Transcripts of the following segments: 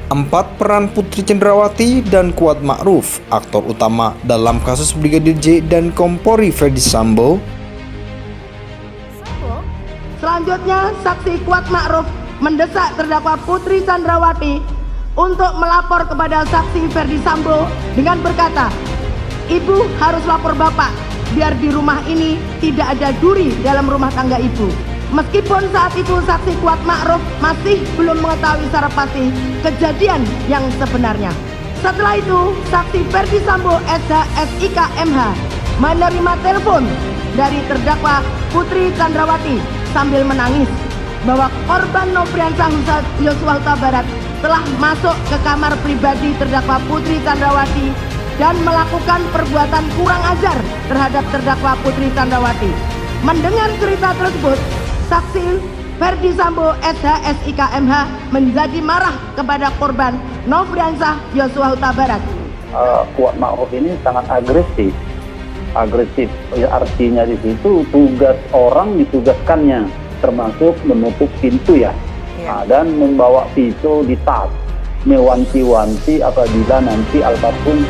Empat peran Putri Cendrawati dan Kuat Ma'ruf, aktor utama dalam kasus Brigadir J dan Kompolri Ferdy Sambo. Selanjutnya, saksi Kuat Ma'ruf mendesak terdakwa Putri Cendrawati untuk melapor kepada saksi Ferdy Sambo dengan berkata, "Ibu harus lapor Bapak, biar di rumah ini tidak ada duri dalam rumah tangga Ibu." Meskipun saat itu saksi Kuat Ma'ruf masih belum mengetahui secara pasti kejadian yang sebenarnya. Setelah itu, saksi Ferdy Sambo SIK MH menerima telepon dari terdakwa Putri Cendrawati sambil menangis bahwa korban Nofriansah Yosua Huta Barat telah masuk ke kamar pribadi terdakwa Putri Cendrawati dan melakukan perbuatan kurang ajar terhadap terdakwa Putri Cendrawati. Mendengar cerita tersebut, saksi Ferdy Sambo SIK MH menjadi marah kepada korban Nofriansah Yosua Huta Barat. Kuat Ma'ruf ini sangat agresif. Ya, artinya di situ tugas orang ditugaskannya, termasuk menutup pintu ya. Dan membawa pisau di tas, mewanti-wanti apabila nanti almarhum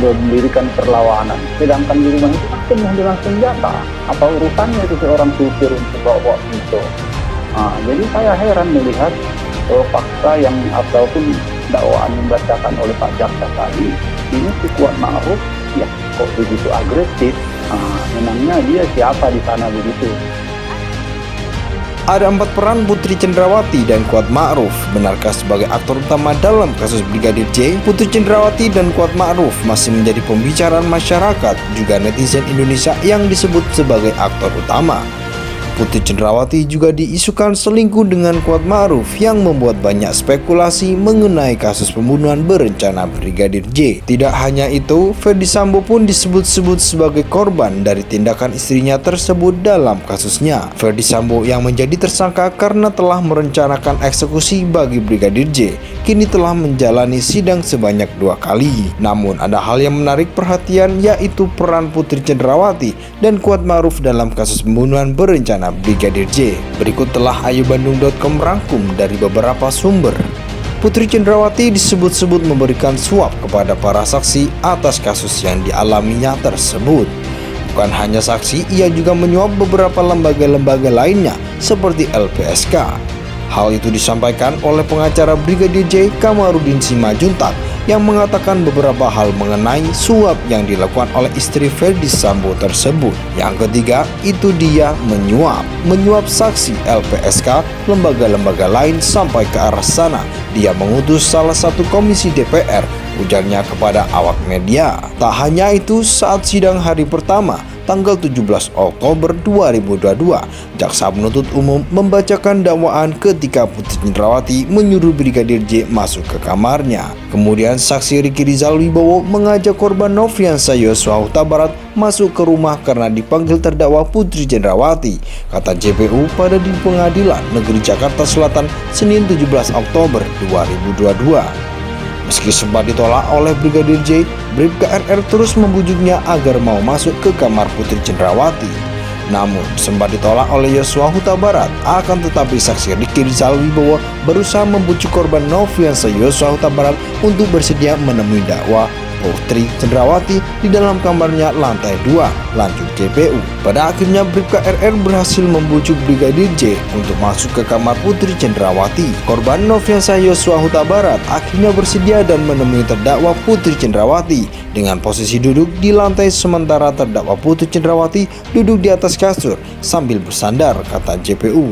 mendirikan perlawanan. Sedangkan di rumah itu kan penuh dengan senjata. Apa urusannya itu seorang supir untuk bawa pisau? Jadi saya heran melihat fakta yang ataupun dakwaan yang dibacakan oleh Pak Jaksa tadi. Ini si Kuat Ma'ruf ya kok begitu agresif. Memangnya dia siapa di sana begitu? Ada empat peran Putri Cendrawati dan Kuat Ma'ruf. Benarkah sebagai aktor utama dalam kasus Brigadir J, Putri Cendrawati dan Kuat Ma'ruf masih menjadi pembicaraan masyarakat juga netizen Indonesia yang disebut sebagai aktor utama? Putri Cendrawati juga diisukan selingkuh dengan Kuat Ma'ruf yang membuat banyak spekulasi mengenai kasus pembunuhan berencana Brigadir J. Tidak hanya itu, Ferdy Sambo pun disebut-sebut sebagai korban dari tindakan istrinya tersebut dalam kasusnya. Ferdy Sambo yang menjadi tersangka karena telah merencanakan eksekusi bagi Brigadir J, kini telah menjalani sidang sebanyak 2 kali. Namun ada hal yang menarik perhatian, yaitu peran Putri Cendrawati dan Kuat Ma'ruf dalam kasus pembunuhan berencana Brigadir J. Berikut telah ayubandung.com rangkum dari beberapa sumber. Putri Cendrawati disebut-sebut memberikan suap kepada para saksi atas kasus yang dialaminya tersebut. Bukan hanya saksi, ia juga menyuap beberapa lembaga-lembaga lainnya seperti LPSK. Hal itu disampaikan oleh pengacara Brigadir J, Kamarudin Simajuntak, yang mengatakan beberapa hal mengenai suap yang dilakukan oleh istri Ferdy Sambo tersebut. Yang ketiga, itu dia menyuap saksi LPSK, lembaga-lembaga lain sampai ke arah sana. Dia mengutus salah satu komisi DPR, ujarnya kepada awak media. Tak hanya itu, saat sidang hari pertama, tanggal 17 Oktober 2022, Jaksa Penuntut Umum membacakan dakwaan ketika Putri Cendrawati menyuruh Brigadir J masuk ke kamarnya. Kemudian saksi Riki Rizal Wibowo mengajak korban Nofriansah Yosua Huta Barat masuk ke rumah karena dipanggil terdakwa Putri Cendrawati, kata JPU pada di Pengadilan Negeri Jakarta Selatan Senin 17 Oktober 2022. Meski sempat ditolak oleh Brigadir J, Bribka RR terus membujuknya agar mau masuk ke kamar Putri Cendrawati. Namun sempat ditolak oleh Yosua Huta Barat. Akan tetapi saksi Riki Rizal Wibowo berusaha membujuk korban Nofriansah Yosua Huta Barat untuk bersedia menemui dakwa Putri Cendrawati di dalam kamarnya lantai 2, lanjut JPU. Pada akhirnya Bribka RR berhasil membujuk Brigadir J untuk masuk ke kamar Putri Cendrawati. Korban Nofriansah Yosua Huta Barat akhirnya bersedia dan menemui terdakwa Putri Cendrawati dengan posisi duduk di lantai, sementara terdakwa Putri Cendrawati duduk di atas kasur sambil bersandar, kata JPU.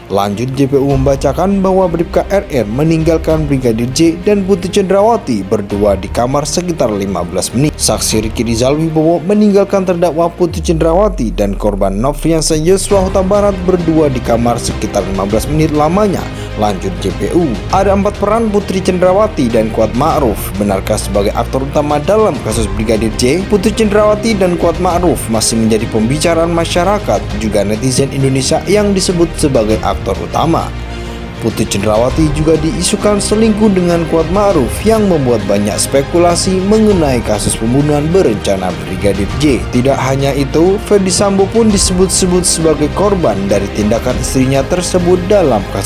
Lanjut, JPU membacakan bahwa Bribka RR meninggalkan Brigadir J dan Putri Cendrawati berdua di kamar sekitar 15 menit. Saksi Riki Rizal Wibowo meninggalkan terdakwa Putri Cendrawati dan korban Nofriansah Yosua Huta Barat berdua di kamar sekitar 15 menit lamanya. Lanjut JPU. Ada 4 peran Putri Cendrawati dan Kuat Ma'ruf. Benarkah sebagai aktor utama dalam kasus Brigadir J, Putri Cendrawati dan Kuat Ma'ruf masih menjadi pembicaraan masyarakat juga netizen Indonesia yang disebut sebagai aktor utama? Putri Cendrawati juga diisukan selingkuh dengan Kuat Ma'ruf yang membuat banyak spekulasi mengenai kasus pembunuhan berencana Brigadir J. Tidak hanya itu, Ferdy Sambo pun disebut-sebut sebagai korban dari tindakan istrinya tersebut dalam kasus